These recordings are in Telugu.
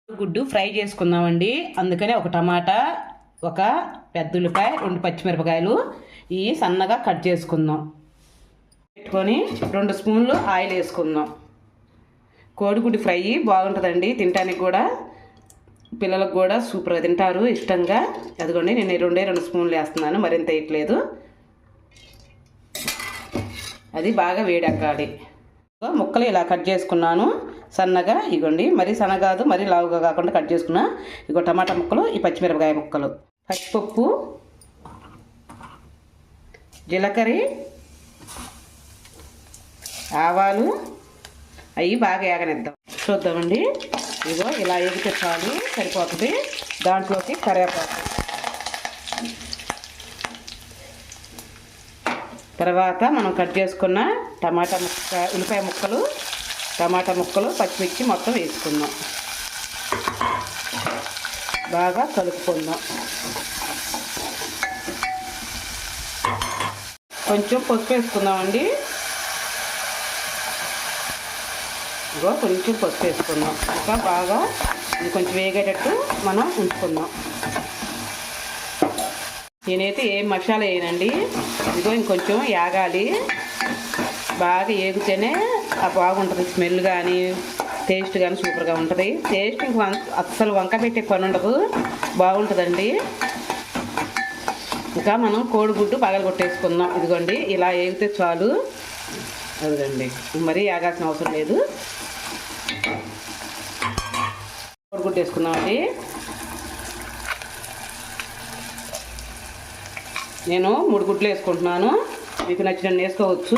గుడ్డు ఫ్రై చేసుకుందామండి. అందుకని ఒక టమాటా, ఒక పెద్ద ఉల్లిపాయ, 2 పచ్చిమిరపకాయలు ఇవి సన్నగా కట్ చేసుకుందాం. పెట్టుకొని 2 స్పూన్లు ఆయిల్ వేసుకుందాం. కోడిగుడ్డు ఫ్రై బాగుంటుందండి, తినడానికి కూడా పిల్లలకు కూడా సూపర్గా తింటారు ఇష్టంగా. అదిగోండి నేను 2 స్పూన్లు వేస్తున్నాను, మరింత వేయట్లేదు. అది బాగా వేడెక్కాలి. ముక్కలు ఇలా కట్ చేసుకున్నాను సన్నగా. ఇగోండి మరీ సన్నగా కాదు, మరీ లావుగా కాకుండా కట్ చేసుకున్నా. ఇగో టమాటా ముక్కలు, ఈ పచ్చిమిరపకాయ ముక్కలు, పచ్చిపప్పు, జీలకర్ర, ఆవాలు అవి బాగా ఏగనిద్దాం. చూద్దామండి. ఇగో ఇలా ఏగితే చాలు, సరిపోతుంది. దాంట్లోకి కరివేపాకు, తర్వాత మనం కట్ చేసుకున్న టమాటా ముక్క, ఉల్లిపాయ ముక్కలు, టమాటా ముక్కలు, పచ్చిమిర్చి మొత్తం వేసుకుందాం. బాగా కలుపుకుందాం. కొంచెం పసుపు వేసుకుందామండి. ఇగో కొంచెం పసుపు వేసుకుందాం. ఇంకా బాగా ఇది కొంచెం వేగేటట్టు మనం ఉంచుకుందాం. నేనైతే ఏం మసాలా వేయనండి. ఇదిగో ఇంకొంచెం యాగాలి. బాగా ఏగితేనే బాగుంటుంది. స్మెల్ కానీ టేస్ట్ కానీ సూపర్గా ఉంటుంది. టేస్ట్ ఇంక అస్సలు వంక పెట్టే పని ఉండదు, బాగుంటుందండి. ఇంకా మనం కోడిగుడ్డు పగలగొట్టేసుకుందాం. ఇదిగోండి ఇలా ఏగితే చాలు. అదిగండి మరీ యాగాల్సిన అవసరం లేదు. కోడిగుడ్డు వేసుకుందామండి. నేను 3 గుడ్లు వేసుకుంటున్నాను, మీకు నచ్చినట్టు వేసుకోవచ్చు.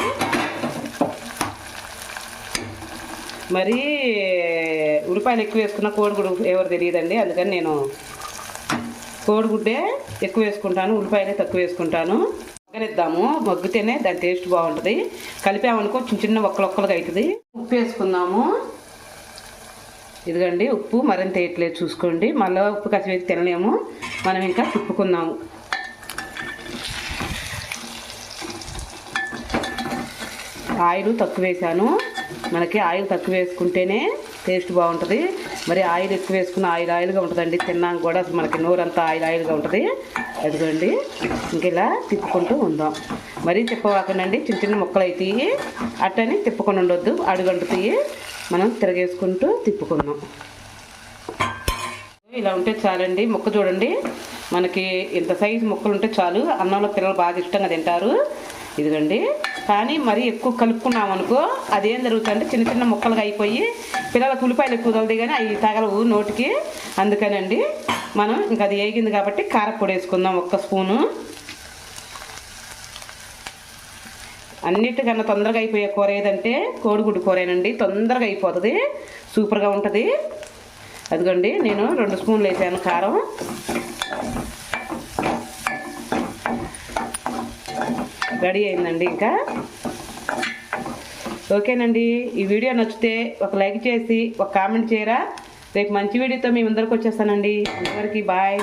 మరి ఉల్లిపాయలు ఎక్కువ వేసుకున్న కోడిగుడ్డు ఎవరు తెలియదండి, అందుకని నేను కోడిగుడ్డే ఎక్కువ వేసుకుంటాను, ఉల్లిపాయలే తక్కువ వేసుకుంటాను. మగ్గనిద్దాము, మగ్గితేనే దాని టేస్ట్ బాగుంటుంది. కలిపామనుకో చిన్న చిన్న ఒక్కలొక్కలుగా అవుతుంది. ఉప్పు వేసుకుందాము. ఇదిగండి ఉప్పు మరింత వేయట్లేదు చూసుకోండి, మళ్ళీ ఉప్పు కసివేసి తినలేము. మనం ఇంకా తిప్పుకుందాము. ఆయిల్ తక్కువ వేసాను. మనకి ఆయిల్ తక్కువ వేసుకుంటేనే టేస్ట్ బాగుంటుంది. మరి ఆయిల్ ఎక్కువ వేసుకున్న ఆయిల్గా ఉంటుందండి, తిన్నాక కూడా మనకి నోరంతా ఆయిల్గా ఉంటుంది. అదిగోండి ఇంక ఇలా తిప్పుకుంటూ ఉందాం. మరీ తిప్పవాకండి, చిన్న చిన్న ముక్కలు అవుతాయి. అట్టని తిప్పకుండా ఉండొద్దు, అడుగంటుతాయి. మనం తిరగేసుకుంటూ తిప్పుకుందాం. ఇలా ఉంటే చాలండి. ముక్క చూడండి, మనకి ఇంత సైజు ముక్కలు ఉంటే చాలు. అన్నంలో పిల్లలు బాగా ఇష్టంగా తింటారు. ఇదిగండి కానీ మరీ ఎక్కువ కలుపుకున్నాం అనుకో అదేం జరుగుతుందంటే చిన్న చిన్న ముక్కలుగా అయిపోయి పిల్లలకు ఉల్లిపాయలు ఎక్కువ తగులుతాయి కానీ అవి తగలవు నోటికి. అందుకనండి మనం ఇంకా అది వేగింది కాబట్టి కారపొడి వేసుకుందాం 1 స్పూను. అన్నిటికన్నా తొందరగా అయిపోయే కూర ఏదంటే కోడిగుడ్డు కూరేనండి. తొందరగా అయిపోతుంది, సూపర్గా ఉంటుంది. అదిగోండి నేను 2 స్పూన్లు వేసాను కారం. రెడీ అయిందండి. ఇంకా ఓకేనండి. ఈ వీడియో నచ్చితే ఒక లైక్ చేసి ఒక కామెంట్ చేయరా. రేపు మంచి వీడియోతో మీ ముందరికి వచ్చేస్తానండి. అందరికీ బాయ్.